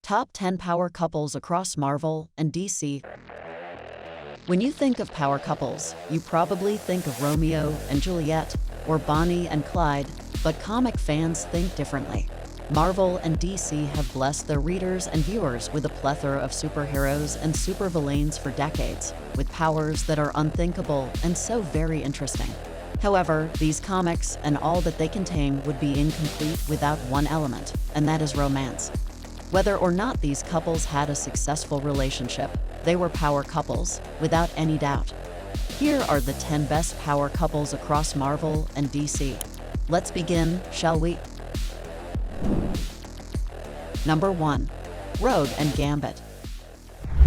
Top 10 power couples across Marvel and DC. When you think of power couples, you probably think of Romeo and Juliet or Bonnie and Clyde, but comic fans think differently. Marvel and DC have blessed their readers and viewers with a plethora of superheroes and supervillains for decades, with powers that are unthinkable and so very interesting. However, these comics and all that they contain would be incomplete without one element, and that is romance. Whether or not these couples had a successful relationship, they were power couples, without any doubt. Here are the 10 best power couples across Marvel and DC. Let's begin, shall we? Number 1. Rogue and Gambit.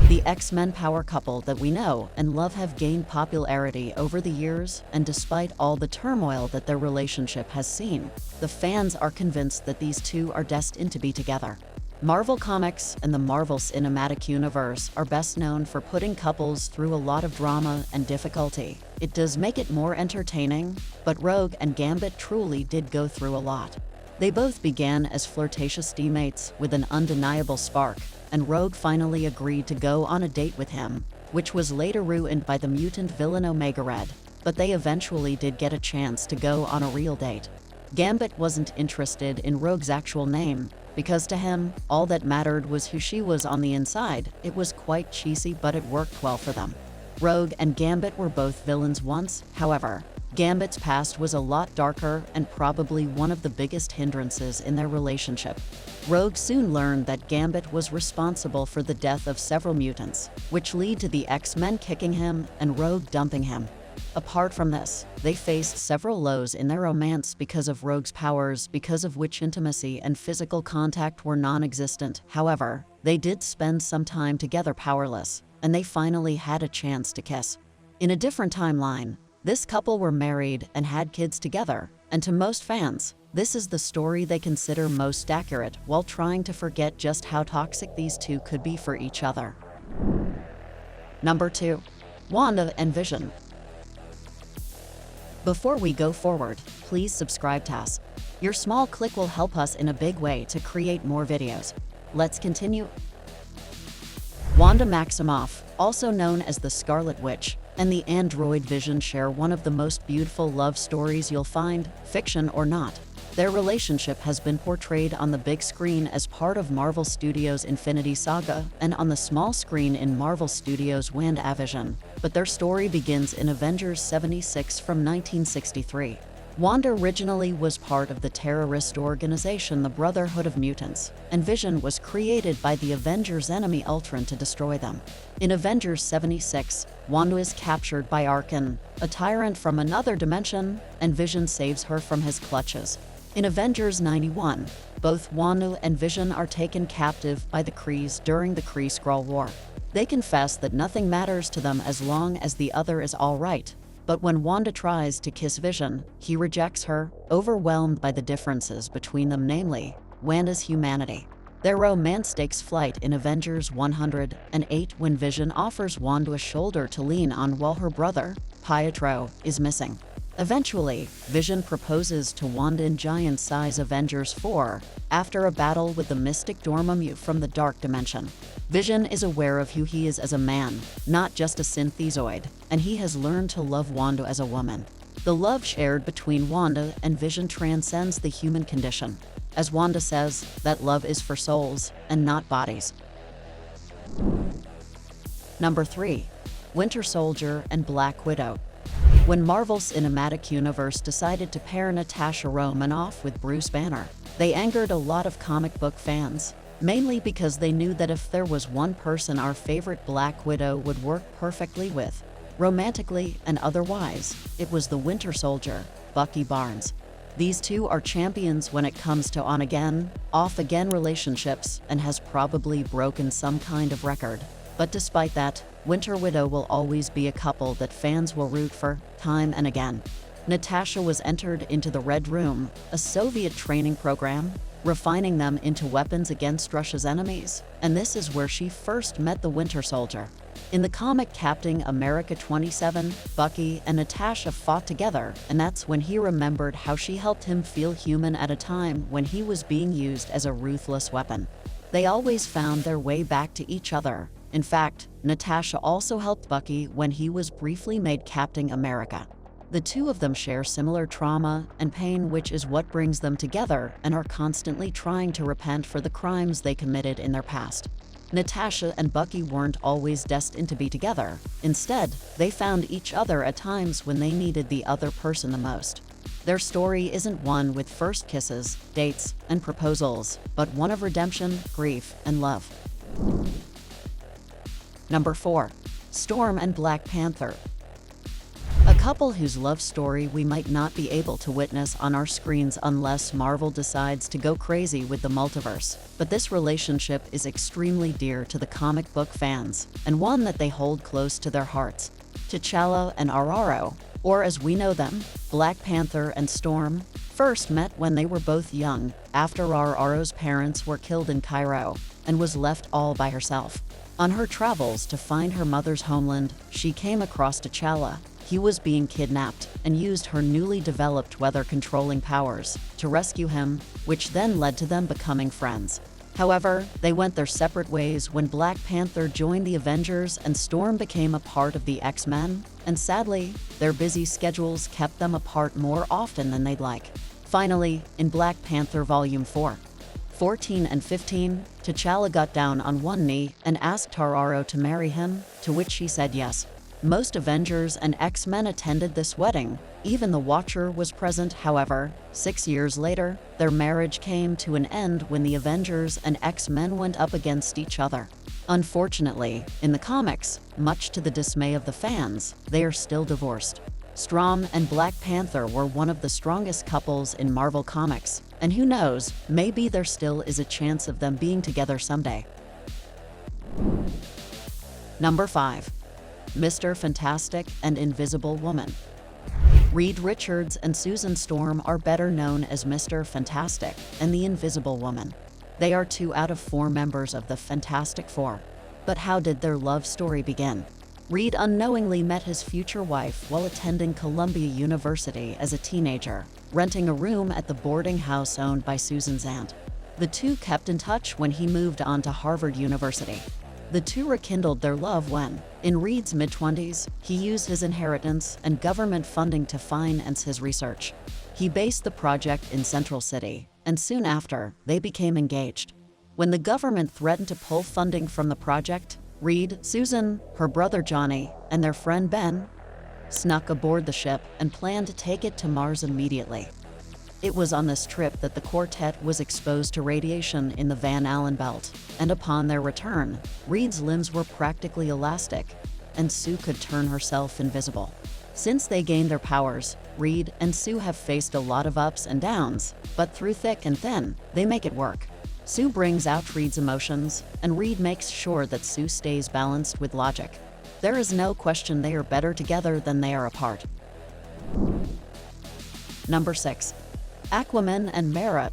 The X-Men power couple that we know and love have gained popularity over the years, and despite all the turmoil that their relationship has seen, the fans are convinced that these two are destined to be together. Marvel Comics and the Marvel Cinematic Universe are best known for putting couples through a lot of drama and difficulty. It does make it more entertaining, but Rogue and Gambit truly did go through a lot. They both began as flirtatious teammates with an undeniable spark, and Rogue finally agreed to go on a date with him, which was later ruined by the mutant villain Omega Red, but they eventually did get a chance to go on a real date. Gambit wasn't interested in Rogue's actual name, because to him, all that mattered was who she was on the inside. It was quite cheesy, but it worked well for them. Rogue and Gambit were both villains once, however. Gambit's past was a lot darker and probably one of the biggest hindrances in their relationship. Rogue soon learned that Gambit was responsible for the death of several mutants, which led to the X-Men kicking him and Rogue dumping him. Apart from this, they faced several lows in their romance because of Rogue's powers, because of which intimacy and physical contact were non-existent. However, they did spend some time together powerless, and they finally had a chance to kiss. In a different timeline, this couple were married and had kids together, and to most fans, this is the story they consider most accurate while trying to forget just how toxic these two could be for each other. Number 2. Wanda and Vision. Before we go forward, please subscribe to us. Your small click will help us in a big way to create more videos. Let's continue. Wanda Maximoff, also known as the Scarlet Witch, and the android Vision share one of the most beautiful love stories you'll find, fiction or not. Their relationship has been portrayed on the big screen as part of Marvel Studios' Infinity Saga and on the small screen in Marvel Studios' WandaVision, but their story begins in Avengers 76 from 1963. Wanda originally was part of the terrorist organization the Brotherhood of Mutants, and Vision was created by the Avengers' enemy Ultron to destroy them. In Avengers 76, Wanda is captured by Arkan, a tyrant from another dimension, and Vision saves her from his clutches. In Avengers 91, both Wanda and Vision are taken captive by the Krees during the Kree-Skrull War. They confess that nothing matters to them as long as the other is all right. But when Wanda tries to kiss Vision, he rejects her, overwhelmed by the differences between them, namely, Wanda's humanity. Their romance takes flight in Avengers 108 when Vision offers Wanda a shoulder to lean on while her brother, Pietro, is missing. Eventually, Vision proposes to Wanda in giant-size Avengers 4, after a battle with the mystic Dormammu from the Dark Dimension. Vision is aware of who he is as a man, not just a synthezoid, and he has learned to love Wanda as a woman. The love shared between Wanda and Vision transcends the human condition. As Wanda says, that love is for souls and not bodies. Number 3. Winter Soldier and Black Widow. When Marvel Cinematic Universe decided to pair Natasha Romanoff with Bruce Banner, they angered a lot of comic book fans, mainly because they knew that if there was one person our favorite Black Widow would work perfectly with, romantically and otherwise, it was the Winter Soldier, Bucky Barnes. These two are champions when it comes to on-again, off-again relationships and has probably broken some kind of record. But despite that, Winter Widow will always be a couple that fans will root for, time and again. Natasha was entered into the Red Room, a Soviet training program, refining them into weapons against Russia's enemies, and this is where she first met the Winter Soldier. In the comic Captain America 27, Bucky and Natasha fought together, and that's when he remembered how she helped him feel human at a time when he was being used as a ruthless weapon. They always found their way back to each other. In fact, Natasha also helped Bucky when he was briefly made Captain America. The two of them share similar trauma and pain, which is what brings them together, and are constantly trying to repent for the crimes they committed in their past. Natasha and Bucky weren't always destined to be together. Instead, they found each other at times when they needed the other person the most. Their story isn't one with first kisses, dates, and proposals, but one of redemption, grief, and love. Number 4. Storm and Black Panther. A couple whose love story we might not be able to witness on our screens unless Marvel decides to go crazy with the multiverse. But this relationship is extremely dear to the comic book fans, and one that they hold close to their hearts. T'Challa and Araro, or as we know them, Black Panther and Storm, first met when they were both young, after Araro's parents were killed in Cairo, and was left all by herself. On her travels to find her mother's homeland, she came across T'Challa. He was being kidnapped, and used her newly developed weather-controlling powers to rescue him, which then led to them becoming friends. However, they went their separate ways when Black Panther joined the Avengers and Storm became a part of the X-Men, and sadly, their busy schedules kept them apart more often than they'd like. Finally, in Black Panther Volume 4, 14 and 15, T'Challa got down on one knee and asked Araro to marry him, to which she said yes. Most Avengers and X-Men attended this wedding. Even the Watcher was present. However, 6 years later, their marriage came to an end when the Avengers and X-Men went up against each other. Unfortunately, in the comics, much to the dismay of the fans, they are still divorced. Storm and Black Panther were one of the strongest couples in Marvel Comics, and who knows, maybe there still is a chance of them being together someday. Number 5. Mr. Fantastic and Invisible Woman. Reed Richards and Susan Storm are better known as Mr. Fantastic and the Invisible Woman. They are 2 out of 4 members of the Fantastic Four. But how did their love story begin? Reed unknowingly met his future wife while attending Columbia University as a teenager, renting a room at the boarding house owned by Susan's aunt. The two kept in touch when he moved on to Harvard University. The two rekindled their love when, in Reed's mid-20s, he used his inheritance and government funding to finance his research. He based the project in Central City, and soon after, they became engaged. When the government threatened to pull funding from the project, Reed, Susan, her brother Johnny, and their friend Ben snuck aboard the ship and planned to take it to Mars immediately. It was on this trip that the quartet was exposed to radiation in the Van Allen belt, and upon their return, Reed's limbs were practically elastic, and Sue could turn herself invisible. Since they gained their powers, Reed and Sue have faced a lot of ups and downs, but through thick and thin, they make it work. Sue brings out Reed's emotions, and Reed makes sure that Sue stays balanced with logic. There is no question they are better together than they are apart. Number 6. Aquaman and Mera.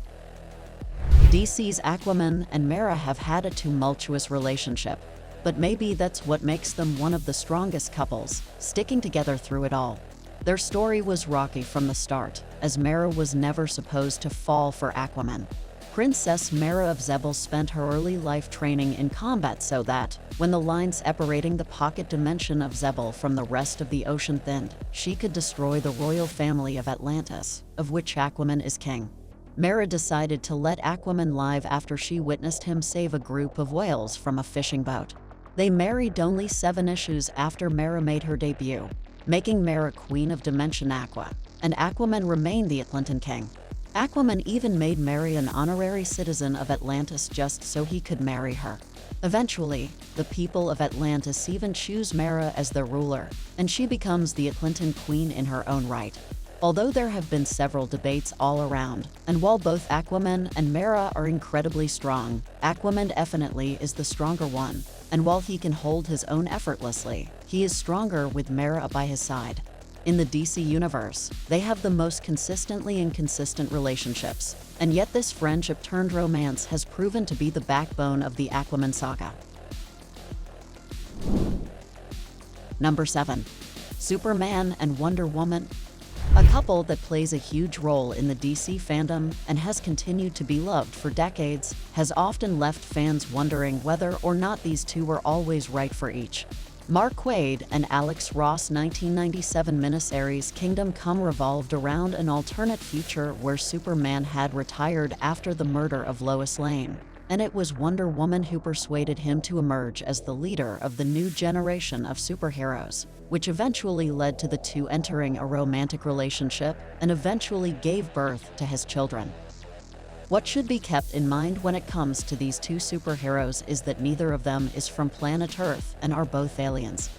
DC's Aquaman and Mera have had a tumultuous relationship, but maybe that's what makes them one of the strongest couples, sticking together through it all. Their story was rocky from the start, as Mera was never supposed to fall for Aquaman. Princess Mera of Zebel spent her early life training in combat so that, when the line separating the pocket dimension of Zebel from the rest of the ocean thinned, she could destroy the royal family of Atlantis, of which Aquaman is king. Mera decided to let Aquaman live after she witnessed him save a group of whales from a fishing boat. They married only 7 issues after Mera made her debut, making Mera Queen of Dimension Aqua, and Aquaman remained the Atlantean king. Aquaman even made Mera an honorary citizen of Atlantis just so he could marry her. Eventually, the people of Atlantis even choose Mera as their ruler, and she becomes the Atlantean queen in her own right. Although there have been several debates all around, and while both Aquaman and Mera are incredibly strong, Aquaman definitely is the stronger one, and while he can hold his own effortlessly, he is stronger with Mera by his side. In the DC universe, they have the most consistently inconsistent relationships, and yet this friendship-turned romance has proven to be the backbone of the Aquaman saga. Number 7. Superman and Wonder Woman. A couple that plays a huge role in the DC fandom and has continued to be loved for decades, has often left fans wondering whether or not these two were always right for each. Mark Waid and Alex Ross' 1997 miniseries Kingdom Come revolved around an alternate future where Superman had retired after the murder of Lois Lane, and it was Wonder Woman who persuaded him to emerge as the leader of the new generation of superheroes, which eventually led to the two entering a romantic relationship and eventually gave birth to his children. What should be kept in mind when it comes to these two superheroes is that neither of them is from planet Earth and are both aliens.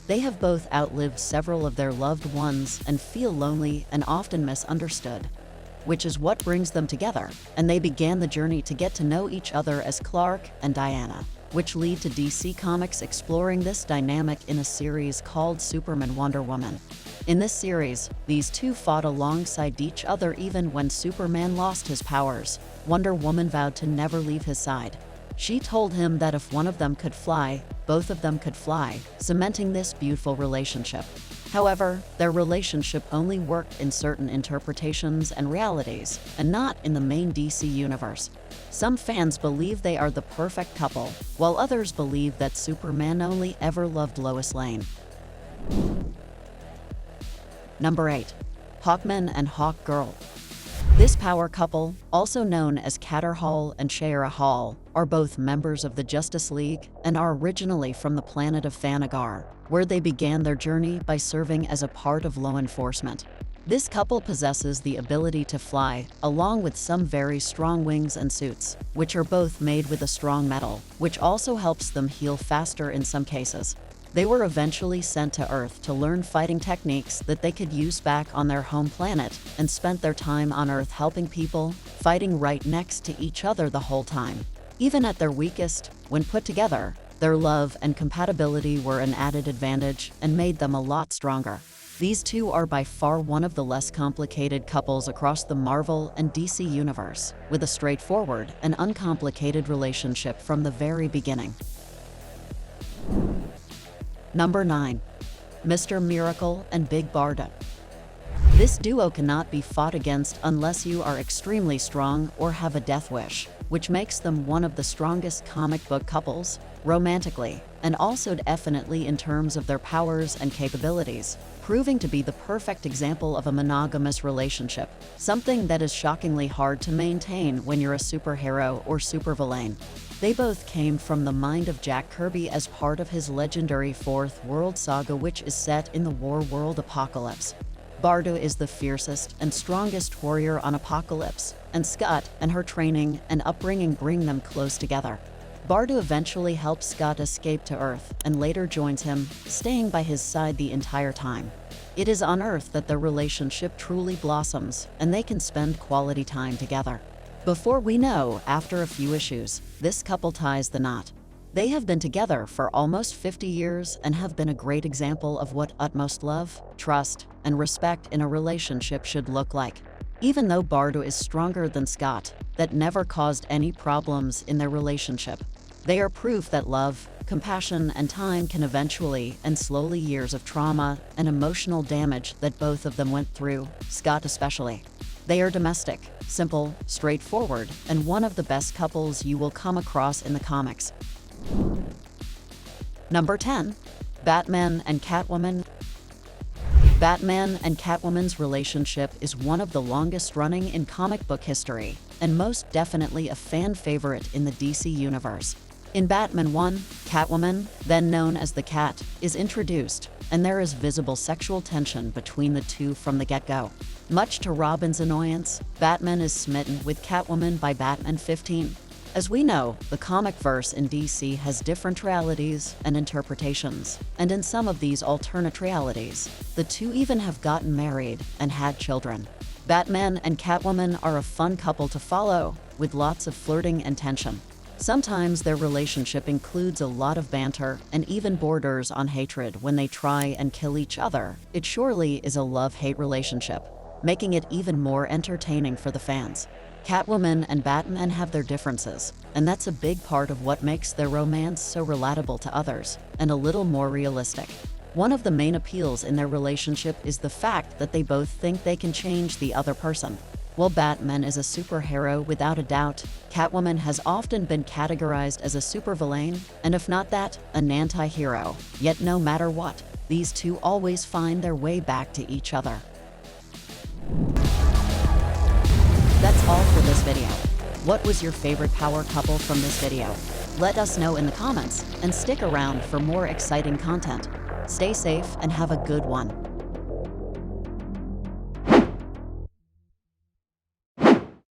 They have both outlived several of their loved ones and feel lonely and often misunderstood, which is what brings them together, and they began the journey to get to know each other as Clark and Diana, which lead to DC Comics exploring this dynamic in a series called Superman Wonder Woman. In this series, these two fought alongside each other even when Superman lost his powers. Wonder Woman vowed to never leave his side. She told him that if one of them could fly, both of them could fly, cementing this beautiful relationship. However, their relationship only worked in certain interpretations and realities, and not in the main DC universe. Some fans believe they are the perfect couple, while others believe that Superman only ever loved Lois Lane. Number 8. Hawkman and Hawkgirl. This power couple, also known as Catterhall and Shayera Hall, are both members of the Justice League and are originally from the planet of Thanagar, where they began their journey by serving as a part of law enforcement. This couple possesses the ability to fly, along with some very strong wings and suits, which are both made with a strong metal, which also helps them heal faster in some cases. They were eventually sent to Earth to learn fighting techniques that they could use back on their home planet, and spent their time on Earth helping people, fighting right next to each other the whole time. Even at their weakest, when put together, their love and compatibility were an added advantage and made them a lot stronger. These two are by far one of the less complicated couples across the Marvel and DC universe, with a straightforward and uncomplicated relationship from the very beginning. Number 9. Mr. Miracle and Big Barda. This duo cannot be fought against unless you are extremely strong or have a death wish, which makes them one of the strongest comic book couples, romantically, and also definitely in terms of their powers and capabilities, proving to be the perfect example of a monogamous relationship, something that is shockingly hard to maintain when you're a superhero or supervillain. They both came from the mind of Jack Kirby as part of his legendary Fourth World Saga, which is set in the War World Apocalypse. Barda is the fiercest and strongest warrior on Apocalypse, and Scott and her training and upbringing bring them close together. Barda eventually helps Scott escape to Earth and later joins him, staying by his side the entire time. It is on Earth that their relationship truly blossoms, and they can spend quality time together. Before we know, after a few issues, this couple ties the knot. They have been together for almost 50 years and have been a great example of what utmost love, trust, and respect in a relationship should look like. Even though Barda is stronger than Scott, that never caused any problems in their relationship. They are proof that love, compassion, and time can eventually and slowly years of trauma and emotional damage that both of them went through, Scott especially. They are domestic, simple, straightforward, and one of the best couples you will come across in the comics. Number 10. Batman and Catwoman. Batman and Catwoman's relationship is one of the longest running in comic book history, and most definitely a fan favorite in the DC universe. In Batman 1, Catwoman, then known as the Cat, is introduced, and there is visible sexual tension between the two from the get-go. Much to Robin's annoyance, Batman is smitten with Catwoman by Batman 15. As we know, the comic verse in DC has different realities and interpretations, and in some of these alternate realities, the two even have gotten married and had children. Batman and Catwoman are a fun couple to follow, with lots of flirting and tension. Sometimes their relationship includes a lot of banter and even borders on hatred when they try and kill each other. It surely is a love-hate relationship, making it even more entertaining for the fans. Catwoman and Batman have their differences, and that's a big part of what makes their romance so relatable to others and a little more realistic. One of the main appeals in their relationship is the fact that they both think they can change the other person. While Batman is a superhero without a doubt, Catwoman has often been categorized as a supervillain, and if not that, an anti-hero. Yet no matter what, these two always find their way back to each other. That's all for this video. What was your favorite power couple from this video? Let us know in the comments, and stick around for more exciting content. Stay safe and have a good one.